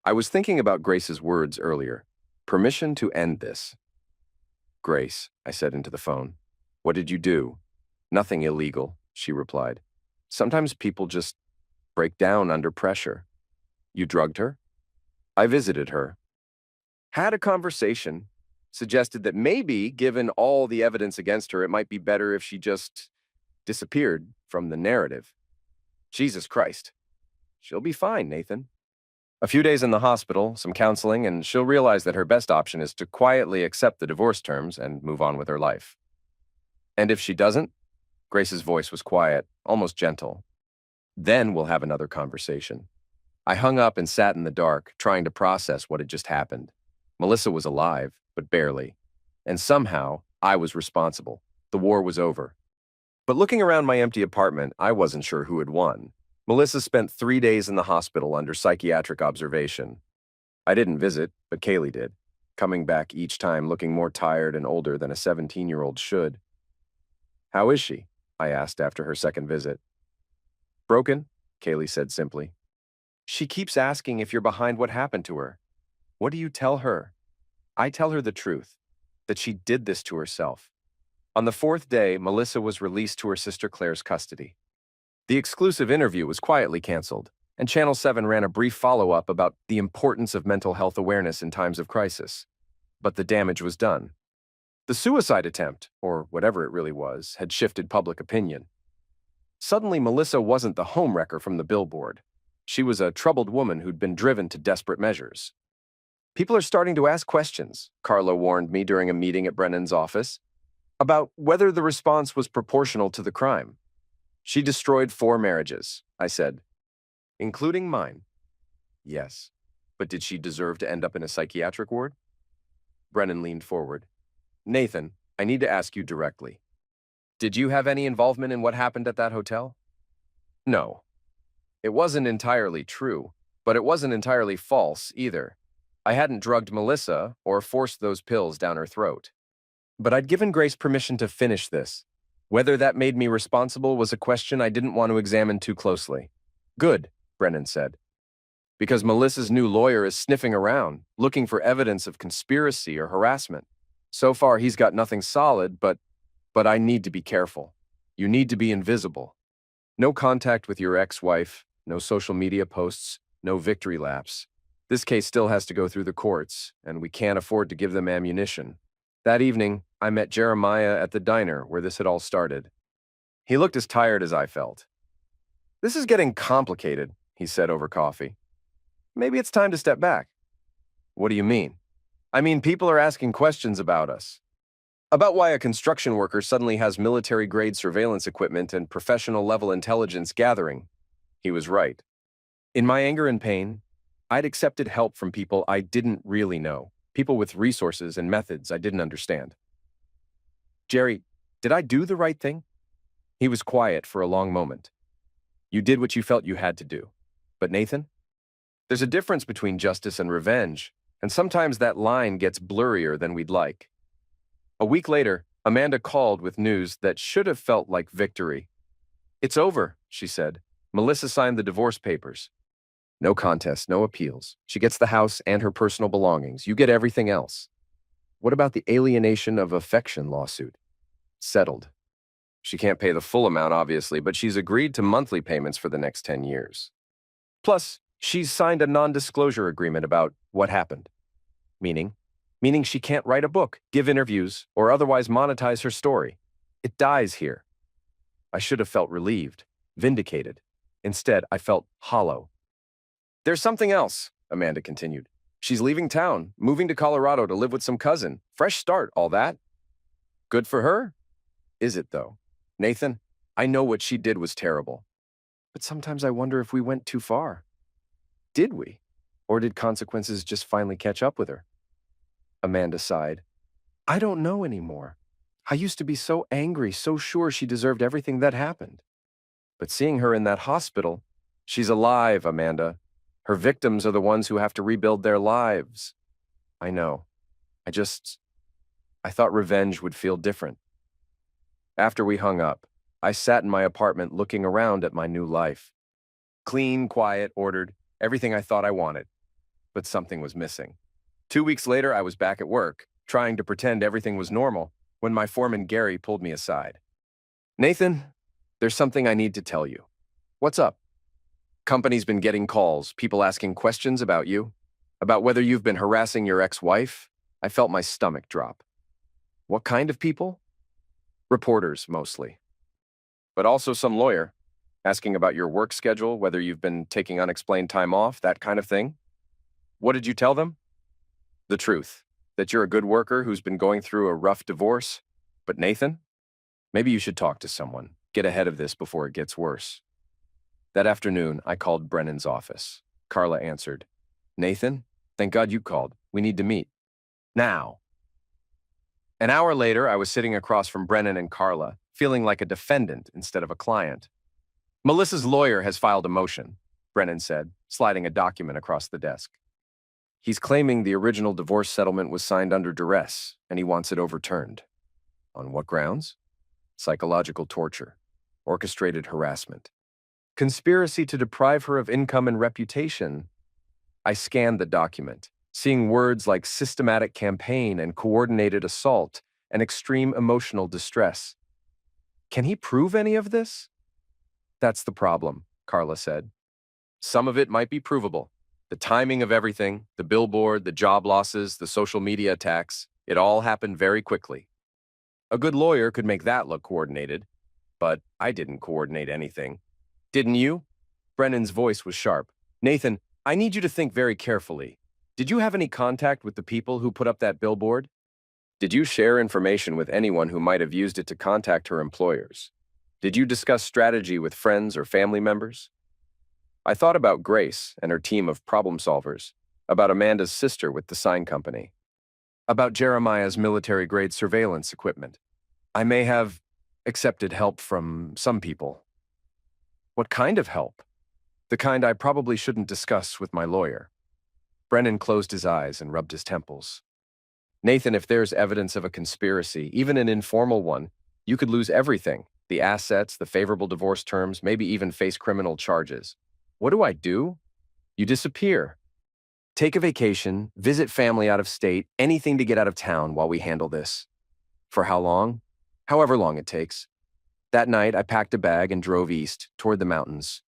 I was thinking about Grace's words earlier. Permission to end this. Grace, I said into the phone. What did you do? Nothing illegal, she replied. Sometimes people just break down under pressure. You drugged her? I visited her. Had a conversation. Suggested that maybe, given all the evidence against her, it might be better if she just disappeared from the narrative. Jesus Christ. She'll be fine, Nathan. A few days in the hospital, some counseling, and she'll realize that her best option is to quietly accept the divorce terms and move on with her life. And if she doesn't, Grace's voice was quiet, almost gentle. Then we'll have another conversation. I hung up and sat in the dark, trying to process what had just happened. Melissa was alive, but barely. And somehow, I was responsible. The war was over. But looking around my empty apartment, I wasn't sure who had won. Melissa spent 3 days in the hospital under psychiatric observation. I didn't visit, but Kaylee did, coming back each time looking more tired and older than a 17-year-old should. How is she? I asked after her second visit. Broken, Kaylee said simply. She keeps asking if you're behind what happened to her. What do you tell her? I tell her the truth, that she did this to herself. On the 4th day, Melissa was released to her sister Claire's custody. The exclusive interview was quietly canceled, and Channel 7 ran a brief follow-up about the importance of mental health awareness in times of crisis. But the damage was done. The suicide attempt, or whatever it really was, had shifted public opinion. Suddenly, Melissa wasn't the homewrecker from the billboard. She was a troubled woman who'd been driven to desperate measures. People are starting to ask questions, Carla warned me during a meeting at Brennan's office, about whether the response was proportional to the crime. She destroyed 4 marriages, I said. Including mine. Yes, but did she deserve to end up in a psychiatric ward? Brennan leaned forward. Nathan, I need to ask you directly. Did you have any involvement in what happened at that hotel? No. It wasn't entirely true, but it wasn't entirely false either. I hadn't drugged Melissa or forced those pills down her throat. But I'd given Grace permission to finish this. Whether that made me responsible was a question I didn't want to examine too closely. Good, Brennan said. Because Melissa's new lawyer is sniffing around, looking for evidence of conspiracy or harassment. So far, he's got nothing solid, but I need to be careful. You need to be invisible. No contact with your ex-wife, no social media posts, no victory laps. This case still has to go through the courts, and we can't afford to give them ammunition. That evening, I met Jeremiah at the diner where this had all started. He looked as tired as I felt. This is getting complicated, he said over coffee. Maybe it's time to step back. What do you mean? I mean, people are asking questions about us. About why a construction worker suddenly has military-grade surveillance equipment and professional-level intelligence gathering. He was right. In my anger and pain, I'd accepted help from people I didn't really know. People with resources and methods I didn't understand. Jerry, did I do the right thing? He was quiet for a long moment. You did what you felt you had to do. But Nathan? There's a difference between justice and revenge, and sometimes that line gets blurrier than we'd like. A week later, Amanda called with news that should have felt like victory. It's over, she said. Melissa signed the divorce papers. No contest, no appeals. She gets the house and her personal belongings. You get everything else. What about the alienation of affection lawsuit? Settled. She can't pay the full amount, obviously, but she's agreed to monthly payments for the next 10 years. Plus, she's signed a non-disclosure agreement about what happened. Meaning she can't write a book, give interviews, or otherwise monetize her story. It dies here. I should have felt relieved. vindicated. Instead, I felt hollow. "There's something else," Amanda continued. "She's leaving town, moving to Colorado to live with some cousin. Fresh start, all that. Good for her? Is it, though? Nathan, I know what she did was terrible. But sometimes I wonder if we went too far. Did we? Or did consequences just finally catch up with her?" Amanda sighed. "I don't know anymore. I used to be so angry, so sure she deserved everything that happened. But seeing her in that hospital, she's alive, Amanda. Her victims are the ones who have to rebuild their lives. I know. I thought revenge would feel different." After we hung up, I sat in my apartment looking around at my new life. Clean, quiet, ordered, everything I thought I wanted. But something was missing. 2 weeks later, I was back at work, trying to pretend everything was normal, when my foreman Gary pulled me aside. "Nathan, there's something I need to tell you." "What's up?" "Company's been getting calls, people asking questions about you, about whether you've been harassing your ex-wife." I felt my stomach drop. "What kind of people?" "Reporters, mostly. But also some lawyer, asking about your work schedule, whether you've been taking unexplained time off, that kind of thing." "What did you tell them?" "The truth, that you're a good worker who's been going through a rough divorce. But Nathan, maybe you should talk to someone, get ahead of this before it gets worse." That afternoon, I called Brennan's office. Carla answered. "Nathan, thank God you called. We need to meet. Now." An hour later, I was sitting across from Brennan and Carla, feeling like a defendant instead of a client. "Melissa's lawyer has filed a motion," Brennan said, sliding a document across the desk. "He's claiming the original divorce settlement was signed under duress, and he wants it overturned." "On what grounds?" "Psychological torture, orchestrated harassment, conspiracy to deprive her of income and reputation." I scanned the document, seeing words like systematic campaign and coordinated assault and extreme emotional distress. "Can he prove any of this?" "That's the problem," Carla said. "Some of it might be provable. The timing of everything, the billboard, the job losses, the social media attacks, it all happened very quickly. A good lawyer could make that look coordinated, but I didn't coordinate anything." "Didn't you?" Brennan's voice was sharp. "Nathan, I need you to think very carefully. Did you have any contact with the people who put up that billboard? Did you share information with anyone who might have used it to contact her employers? Did you discuss strategy with friends or family members?" I thought about Grace and her team of problem solvers, about Amanda's sister with the sign company, about Jeremiah's military-grade surveillance equipment. I may have accepted help from some people. "What kind of help?" "The kind I probably shouldn't discuss with my lawyer." Brennan closed his eyes and rubbed his temples. "Nathan, if there's evidence of a conspiracy, even an informal one, you could lose everything, the assets, the favorable divorce terms, maybe even face criminal charges. What do I do?" "You disappear. Take a vacation, visit family out of state, anything to get out of town while we handle this." "For how long?" "However long it takes." That night, I packed a bag and drove east, toward the mountains.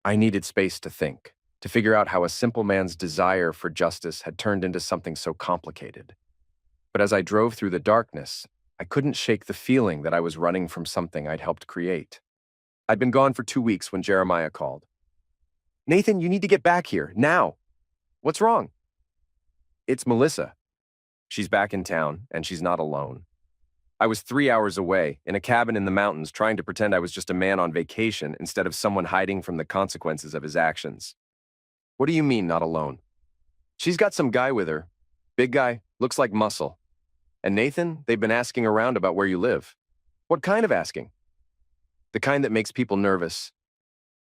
I needed space to think, to figure out how a simple man's desire for justice had turned into something so complicated. But as I drove through the darkness, I couldn't shake the feeling that I was running from something I'd helped create. I'd been gone for 2 weeks when Jeremiah called. "Nathan, you need to get back here, now." "What's wrong?" "It's Melissa. She's back in town, and she's not alone." I was 3 hours away, in a cabin in the mountains, trying to pretend I was just a man on vacation instead of someone hiding from the consequences of his actions. "What do you mean, not alone?" "She's got some guy with her. Big guy, looks like muscle. And Nathan, they've been asking around about where you live." "What kind of asking?" "The kind that makes people nervous.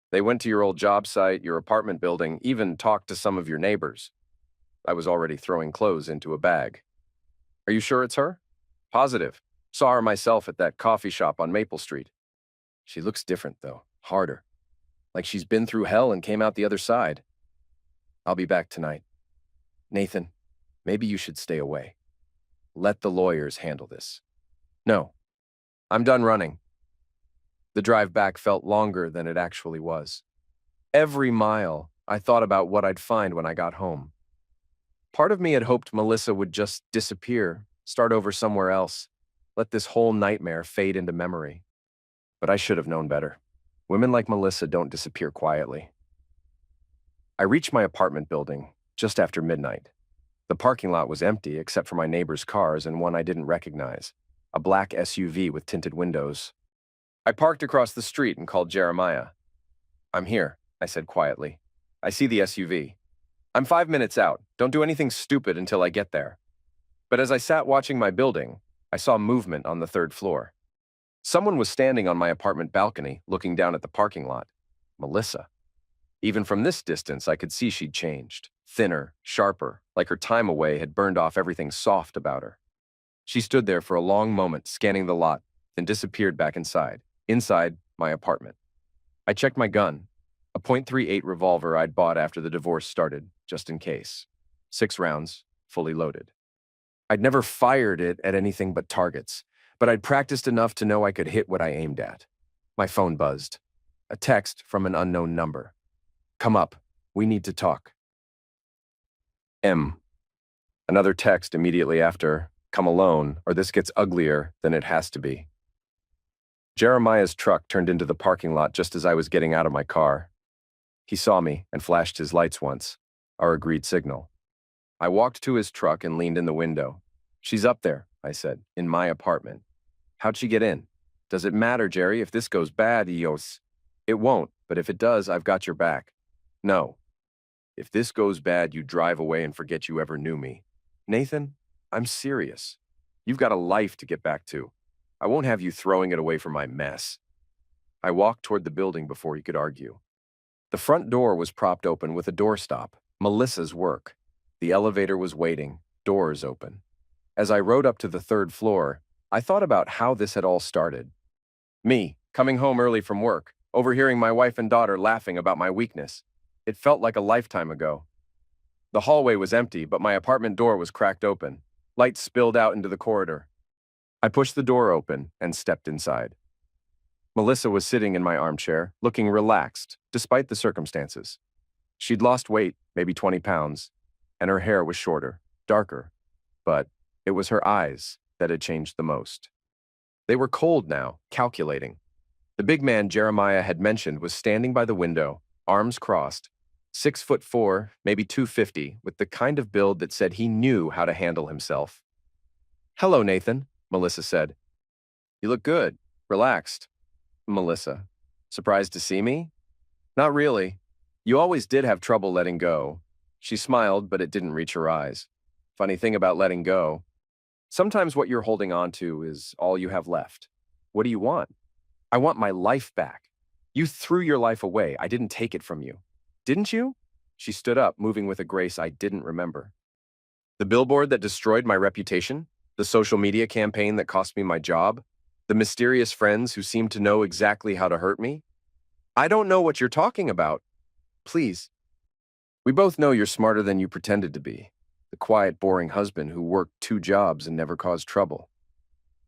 They went to your old job site, your apartment building, even talked to some of your neighbors." I was already throwing clothes into a bag. "Are you sure it's her?" "Positive. Saw her myself at that coffee shop on Maple Street." "She looks different, though. Harder. Like she's been through hell and came out the other side." "I'll be back tonight." "Nathan, maybe you should stay away. Let the lawyers handle this." "No. I'm done running." The drive back felt longer than it actually was. Every mile, I thought about what I'd find when I got home. Part of me had hoped Melissa would just disappear, start over somewhere else, let this whole nightmare fade into memory. But I should have known better. Women like Melissa don't disappear quietly. I reached my apartment building just after midnight. The parking lot was empty except for my neighbor's cars and one I didn't recognize, a black SUV with tinted windows. I parked across the street and called Jeremiah. "I'm here," I said quietly. "I see the SUV. I'm 5 minutes out. Don't do anything stupid until I get there." But as I sat watching my building, I saw movement on the third floor. Someone was standing on my apartment balcony, looking down at the parking lot. Melissa. Even from this distance, I could see she'd changed. Thinner, sharper, like her time away had burned off everything soft about her. She stood there for a long moment, scanning the lot, then disappeared back inside my apartment. I checked my gun, a .38 revolver I'd bought after the divorce started, just in case. 6 rounds, fully loaded. I'd never fired it at anything but targets, but I'd practiced enough to know I could hit what I aimed at. My phone buzzed. A text from an unknown number. "Come up. We need to talk." M. Another text immediately after. "Come alone, or this gets uglier than it has to be." Jeremiah's truck turned into the parking lot just as I was getting out of my car. He saw me and flashed his lights once, our agreed signal. I walked to his truck and leaned in the window. "She's up there," I said, "in my apartment." "How'd she get in?" "Does it matter, Jerry, if this goes bad, Eos?" "It won't, but if it does, I've got your back." "No. If this goes bad, you drive away and forget you ever knew me." "Nathan, I'm serious. You've got a life to get back to. I won't have you throwing it away for my mess." I walked toward the building before he could argue. The front door was propped open with a doorstop, Melissa's work. The elevator was waiting, doors open. As I rode up to the third floor, I thought about how this had all started. Me, coming home early from work, overhearing my wife and daughter laughing about my weakness. It felt like a lifetime ago. The hallway was empty, but my apartment door was cracked open. Light spilled out into the corridor. I pushed the door open and stepped inside. Melissa was sitting in my armchair, looking relaxed, despite the circumstances. She'd lost weight, maybe 20 pounds, and her hair was shorter, darker, but it was her eyes that had changed the most. They were cold now, calculating. The big man Jeremiah had mentioned was standing by the window, arms crossed, 6'4", maybe 250, with the kind of build that said he knew how to handle himself. "Hello, Nathan," Melissa said. "You look good, relaxed." Melissa. "Surprised to see me?" "Not really. You always did have trouble letting go." She smiled, but it didn't reach her eyes. "Funny thing about letting go. Sometimes what you're holding on to is all you have left." "What do you want?" "I want my life back. You threw your life away. I didn't take it from you." "Didn't you?" She stood up, moving with a grace I didn't remember. "The billboard that destroyed my reputation? The social media campaign that cost me my job? The mysterious friends who seemed to know exactly how to hurt me? I don't know what you're talking about. Please. We both know you're smarter than you pretended to be. The quiet, boring husband who worked 2 jobs and never caused trouble.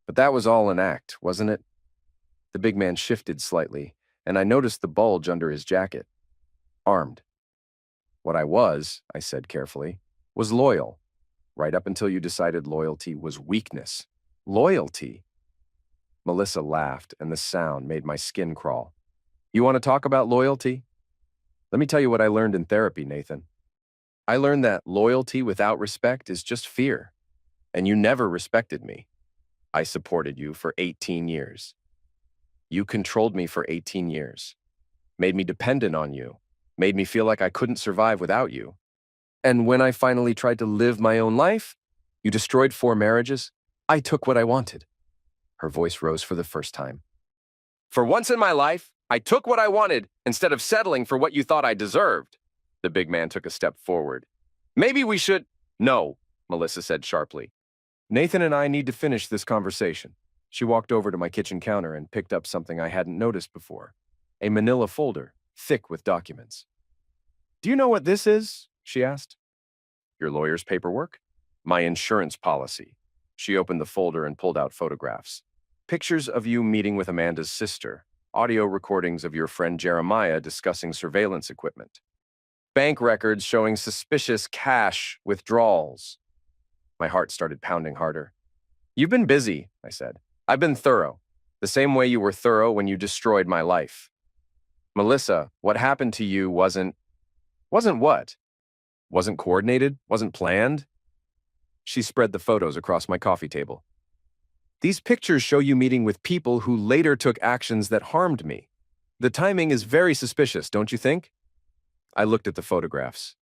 But that was all an act, wasn't it?" The big man shifted slightly, and I noticed the bulge under his jacket. "Armed." "What I was," I said carefully, "was loyal. Right up until you decided loyalty was weakness." "Loyalty?" Melissa laughed, and the sound made my skin crawl. "You want to talk about loyalty? Let me tell you what I learned in therapy, Nathan. I learned that loyalty without respect is just fear. And you never respected me. I supported you for 18 years. You controlled me for 18 years. Made me dependent on you. Made me feel like I couldn't survive without you. And when I finally tried to live my own life, you destroyed 4 marriages. I took what I wanted." Her voice rose for the first time. "For once in my life, I took what I wanted instead of settling for what you thought I deserved." The big man took a step forward. "Maybe we should—" "No," Melissa said sharply. "Nathan and I need to finish this conversation." She walked over to my kitchen counter and picked up something I hadn't noticed before. A manila folder, thick with documents. "Do you know what this is?" she asked. "Your lawyer's paperwork?" "My insurance policy." She opened the folder and pulled out photographs. Pictures of you meeting with Amanda's sister. Audio recordings of your friend Jeremiah discussing surveillance equipment. Bank records showing suspicious cash withdrawals. My heart started pounding harder. "You've been busy," I said. "I've been thorough. The same way you were thorough when you destroyed my life." Melissa, what happened to you wasn't what? Wasn't coordinated? Wasn't planned? She spread the photos across my coffee table. These pictures show you meeting with people who later took actions that harmed me. The timing is very suspicious, don't you think? I looked at the photographs.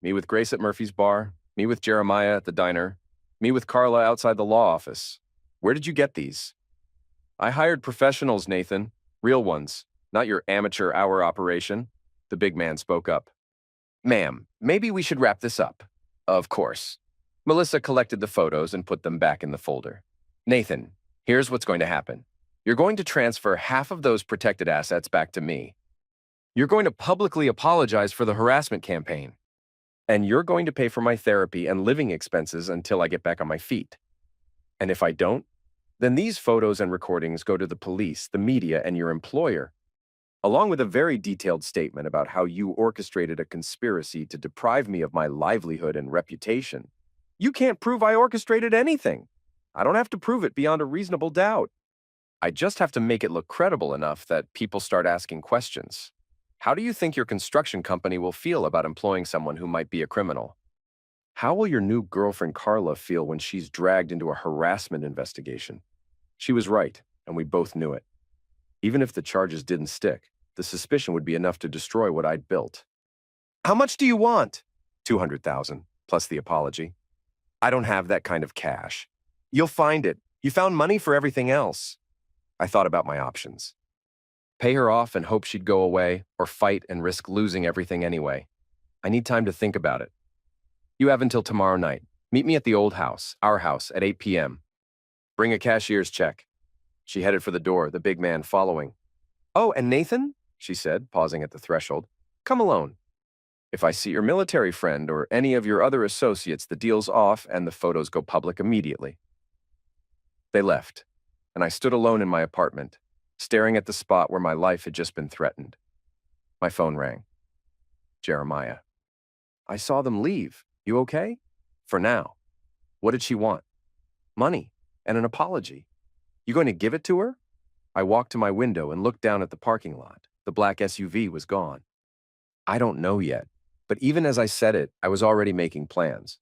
Me with Grace at Murphy's bar, me with Jeremiah at the diner, me with Carla outside the law office. Where did you get these? I hired professionals, Nathan. Real ones, not your amateur hour operation. The big man spoke up. Ma'am, maybe we should wrap this up. Of course. Melissa collected the photos and put them back in the folder. Nathan, here's what's going to happen. You're going to transfer half of those protected assets back to me. You're going to publicly apologize for the harassment campaign. And you're going to pay for my therapy and living expenses until I get back on my feet. And if I don't, then these photos and recordings go to the police, the media, and your employer, along with a very detailed statement about how you orchestrated a conspiracy to deprive me of my livelihood and reputation. You can't prove I orchestrated anything. I don't have to prove it beyond a reasonable doubt. I just have to make it look credible enough that people start asking questions. How do you think your construction company will feel about employing someone who might be a criminal? How will your new girlfriend Carla feel when she's dragged into a harassment investigation? She was right, and we both knew it. Even if the charges didn't stick, the suspicion would be enough to destroy what I'd built. How much do you want? $200,000, plus the apology. I don't have that kind of cash. You'll find it. You found money for everything else. I thought about my options. Pay her off and hope she'd go away, or fight and risk losing everything anyway. I need time to think about it. You have until tomorrow night. Meet me at the old house, our house, at 8 p.m. Bring a cashier's check. She headed for the door, the big man following. Oh, and Nathan? She said, pausing at the threshold. Come alone. If I see your military friend or any of your other associates, the deal's off and the photos go public immediately. They left, and I stood alone in my apartment, staring at the spot where my life had just been threatened. My phone rang. Jeremiah. I saw them leave. You okay? For now. What did she want? Money and an apology. You going to give it to her? I walked to my window and looked down at the parking lot. The black SUV was gone. I don't know yet, but even as I said it, I was already making plans.